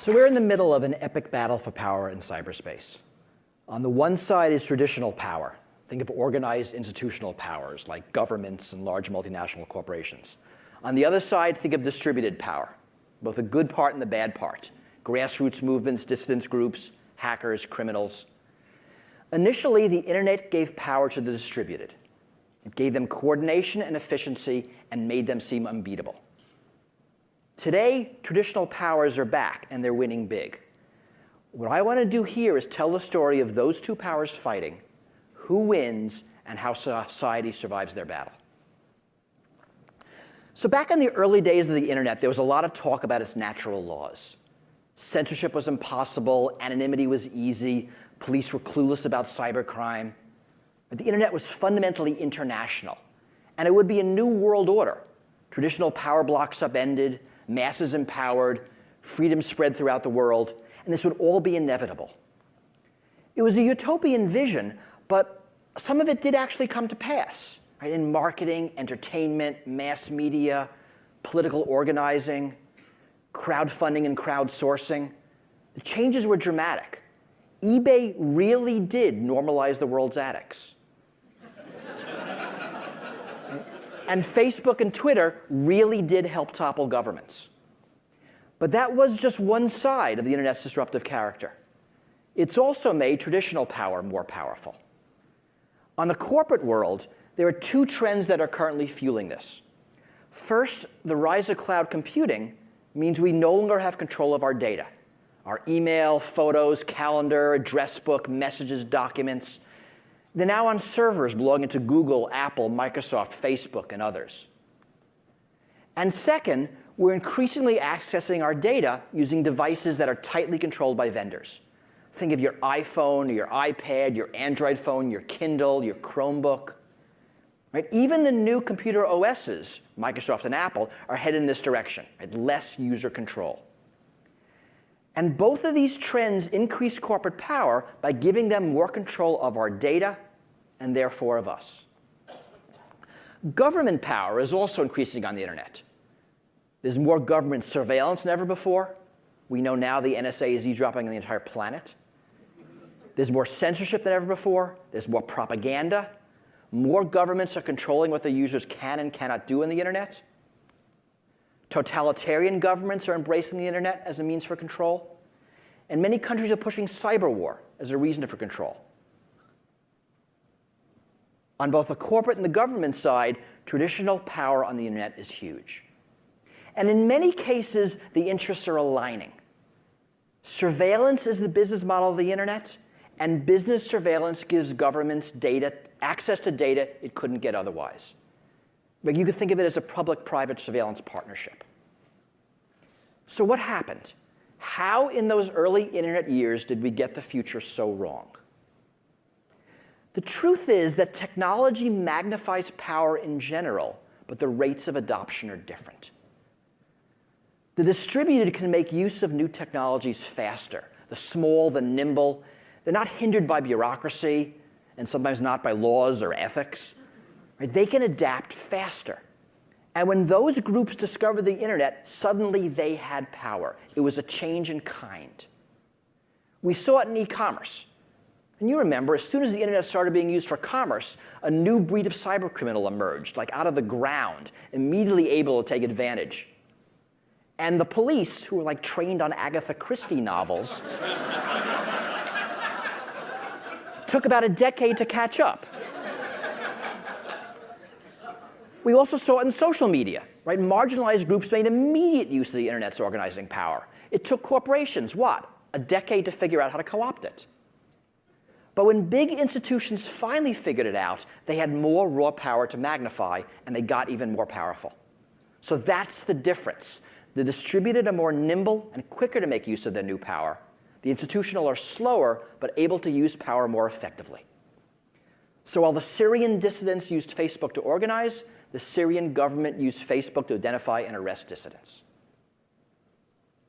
So we're in the middle of an epic battle for power in cyberspace. On the one side is traditional power. Think of organized institutional powers like governments and large multinational corporations. On the other side, think of distributed power, both the good part and the bad part. Grassroots movements, dissidents groups, hackers, criminals. Initially, the internet gave power to the distributed. It gave them coordination and efficiency and made them seem unbeatable. Today, traditional powers are back and they're winning big. What I want to do here is tell the story of those two powers fighting, who wins, and how society survives their battle. So back in the early days of the internet, there was a lot of talk about its natural laws. Censorship was impossible, anonymity was easy, police were clueless about cybercrime. But the internet was fundamentally international, and it would be a new world order. Traditional power blocks upended, masses empowered, freedom spread throughout the world, and this would all be inevitable. It was a utopian vision, but some of it did actually come to pass, right? In marketing, entertainment, mass media, political organizing, crowdfunding and crowdsourcing. The changes were dramatic. eBay really did normalize the world's addicts. And Facebook and Twitter really did help topple governments. But that was just one side of the internet's disruptive character. It's also made traditional power more powerful. On the corporate world, there are two trends that are currently fueling this. First, the rise of cloud computing means we no longer have control of our data. Our email, photos, calendar, address book, messages, documents. They're now on servers belonging to Google, Apple, Microsoft, Facebook, and others. And second, we're increasingly accessing our data using devices that are tightly controlled by vendors. Think of your iPhone, or your iPad, your Android phone, your Kindle, your Chromebook. Right? Even the new computer OSs, Microsoft and Apple, are headed in this direction, right? Less user control. And both of these trends increase corporate power by giving them more control of our data and therefore of us. Government power is also increasing on the internet. There's more government surveillance than ever before. We know now the NSA is eavesdropping on the entire planet. There's more censorship than ever before. There's more propaganda. More governments are controlling what their users can and cannot do on the internet. Totalitarian governments are embracing the internet as a means for control. And many countries are pushing cyber war as a reason for control. On both the corporate and the government side, traditional power on the internet is huge. And in many cases, the interests are aligning. Surveillance is the business model of the internet, and business surveillance gives governments data, access to data it couldn't get otherwise. But you could think of it as a public-private surveillance partnership. So what happened? How in those early internet years did we get the future so wrong? The truth is that technology magnifies power in general, but the rates of adoption are different. The distributed can make use of new technologies faster. The small, the nimble, they're not hindered by bureaucracy and sometimes not by laws or ethics. Right? They can adapt faster. And when those groups discovered the internet, suddenly they had power. It was a change in kind. We saw it in e-commerce. And you remember, as soon as the internet started being used for commerce, a new breed of cybercriminal emerged, like out of the ground, immediately able to take advantage. And the police, who were like trained on Agatha Christie novels, took about a decade to catch up. We also saw it in social media, right? Marginalized groups made immediate use of the internet's organizing power. It took corporations, what? A decade to figure out how to co-opt it. But when big institutions finally figured it out, they had more raw power to magnify, and they got even more powerful. So that's the difference. The distributed are more nimble and quicker to make use of their new power. The institutional are slower, but able to use power more effectively. So while the Syrian dissidents used Facebook to organize, the Syrian government used Facebook to identify and arrest dissidents.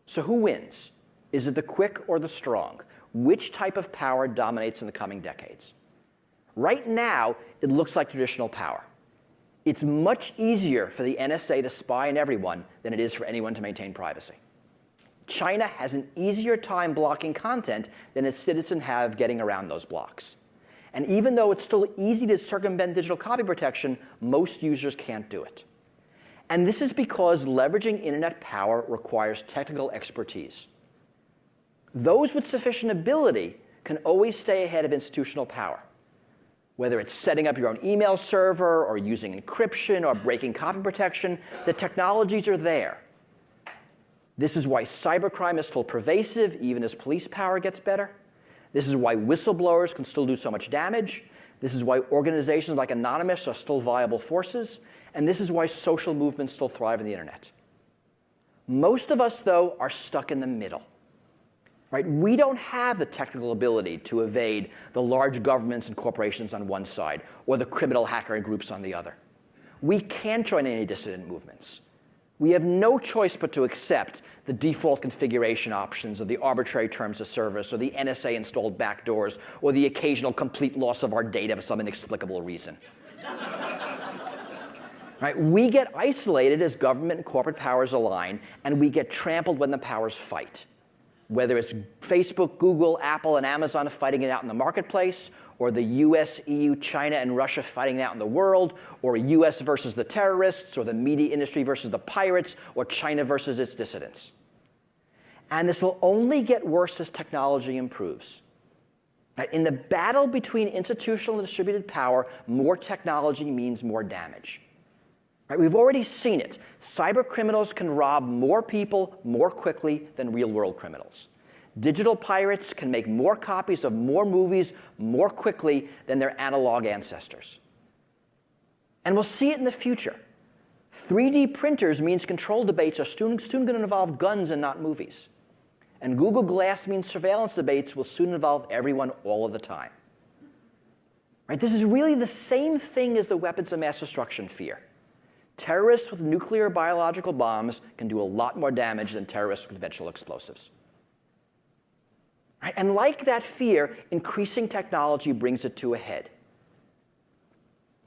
So who wins? Is it the quick or the strong? Which type of power dominates in the coming decades? Right now, it looks like traditional power. It's much easier for the NSA to spy on everyone than it is for anyone to maintain privacy. China has an easier time blocking content than its citizens have getting around those blocks. And even though it's still easy to circumvent digital copy protection, most users can't do it. And this is because leveraging internet power requires technical expertise. Those with sufficient ability can always stay ahead of institutional power. Whether it's setting up your own email server or using encryption or breaking copy protection, the technologies are there. This is why cybercrime is still pervasive, even as police power gets better. This is why whistleblowers can still do so much damage. This is why organizations like Anonymous are still viable forces. And this is why social movements still thrive on the internet. Most of us, though, are stuck in the middle. Right? We don't have the technical ability to evade the large governments and corporations on one side or the criminal hacker groups on the other. We can't join any dissident movements. We have no choice but to accept the default configuration options or the arbitrary terms of service or the NSA-installed backdoors or the occasional complete loss of our data for some inexplicable reason. Right? We get isolated as government and corporate powers align, and we get trampled when the powers fight. Whether it's Facebook, Google, Apple, and Amazon fighting it out in the marketplace, or the US, EU, China, and Russia fighting it out in the world, or US versus the terrorists, or the media industry versus the pirates, or China versus its dissidents. And this will only get worse as technology improves. In the battle between institutional and distributed power, more technology means more damage. We've already seen it. Cyber criminals can rob more people more quickly than real-world criminals. Digital pirates can make more copies of more movies more quickly than their analog ancestors. And we'll see it in the future. 3D printers means control debates are soon going to involve guns and not movies. And Google Glass means surveillance debates will soon involve everyone all of the time. Right? This is really the same thing as the weapons of mass destruction fear. Terrorists with nuclear or biological bombs can do a lot more damage than terrorists with conventional explosives. Right? And like that fear, increasing technology brings it to a head.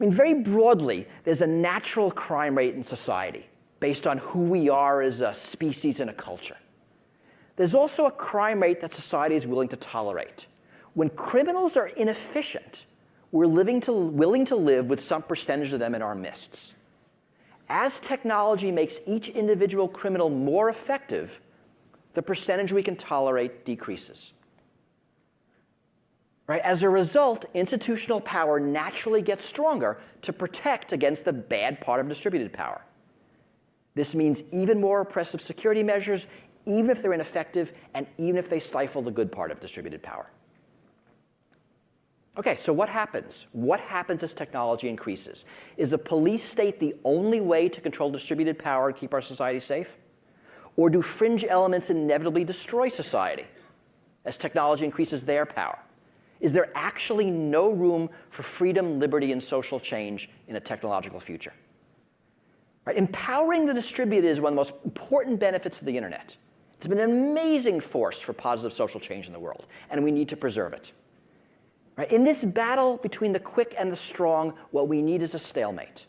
I mean, very broadly, there's a natural crime rate in society based on who we are as a species and a culture. There's also a crime rate that society is willing to tolerate. When criminals are inefficient, we're willing to live with some percentage of them in our midst. As technology makes each individual criminal more effective, the percentage we can tolerate decreases. Right? As a result, institutional power naturally gets stronger to protect against the bad part of distributed power. This means even more oppressive security measures, even if they're ineffective, and even if they stifle the good part of distributed power. Okay, so what happens? What happens as technology increases? Is a police state the only way to control distributed power and keep our society safe? Or do fringe elements inevitably destroy society as technology increases their power? Is there actually no room for freedom, liberty, and social change in a technological future? Right? Empowering the distributed is one of the most important benefits of the internet. It's been an amazing force for positive social change in the world, and we need to preserve it. Right? In this battle between the quick and the strong, what we need is a stalemate.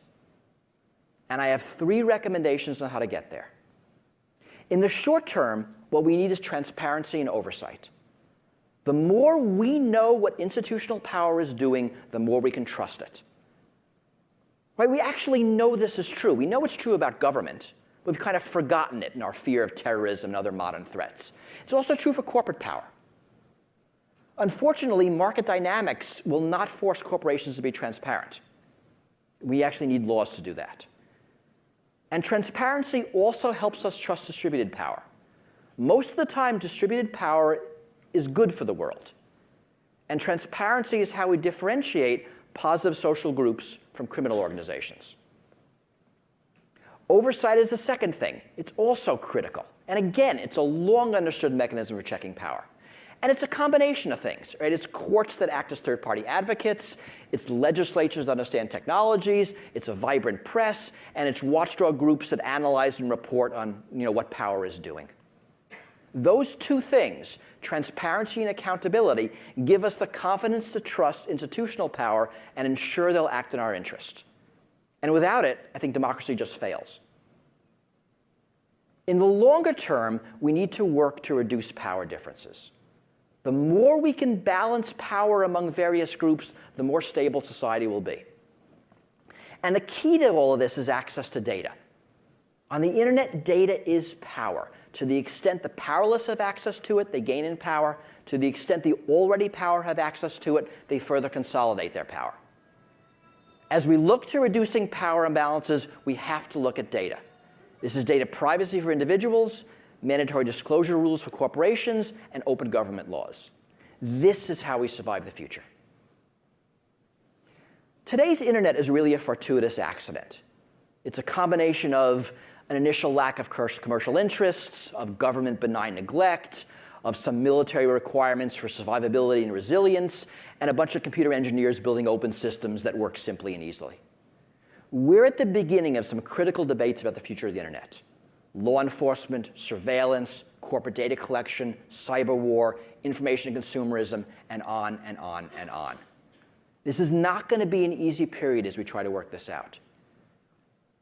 And I have 3 recommendations on how to get there. In the short term, what we need is transparency and oversight. The more we know what institutional power is doing, the more we can trust it. Right? We actually know this is true. We know it's true about government. We've kind of forgotten it in our fear of terrorism and other modern threats. It's also true for corporate power. Unfortunately, market dynamics will not force corporations to be transparent. We actually need laws to do that. And transparency also helps us trust distributed power. Most of the time, distributed power is good for the world. And transparency is how we differentiate positive social groups from criminal organizations. Oversight is the second thing. It's also critical. And again, it's a long understood mechanism for checking power. And it's a combination of things, right? It's courts that act as third-party advocates, it's legislatures that understand technologies, it's a vibrant press, and it's watchdog groups that analyze and report on what power is doing. Those 2 things, transparency and accountability, give us the confidence to trust institutional power and ensure they'll act in our interest. And without it, I think democracy just fails. In the longer term, we need to work to reduce power differences. The more we can balance power among various groups, the more stable society will be. And the key to all of this is access to data. On the internet, data is power. To the extent the powerless have access to it, they gain in power. To the extent the already power have access to it, they further consolidate their power. As we look to reducing power imbalances, we have to look at data. This is data privacy for individuals, mandatory disclosure rules for corporations, and open government laws. This is how we survive the future. Today's internet is really a fortuitous accident. It's a combination of an initial lack of commercial interests, of government benign neglect, of some military requirements for survivability and resilience, and a bunch of computer engineers building open systems that work simply and easily. We're at the beginning of some critical debates about the future of the internet. Law enforcement, surveillance, corporate data collection, cyber war, information consumerism, and on and on and on. This is not going to be an easy period as we try to work this out.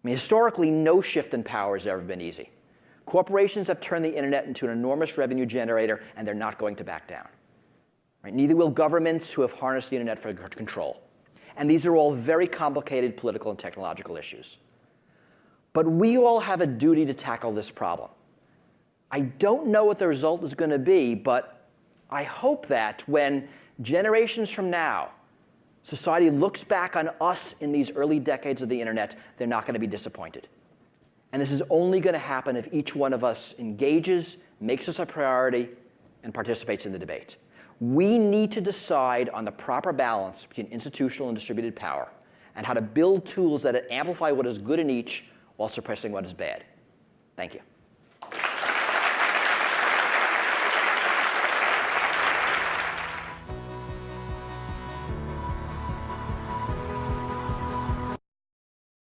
I mean, historically, no shift in power has ever been easy. Corporations have turned the internet into an enormous revenue generator, and they're not going to back down. Right? Neither will governments who have harnessed the internet for control. And these are all very complicated political and technological issues. But we all have a duty to tackle this problem. I don't know what the result is going to be, but I hope that when generations from now, society looks back on us in these early decades of the internet, they're not going to be disappointed. And this is only going to happen if each one of us engages, makes us a priority, and participates in the debate. We need to decide on the proper balance between institutional and distributed power, and how to build tools that amplify what is good in each while suppressing what is bad. Thank you.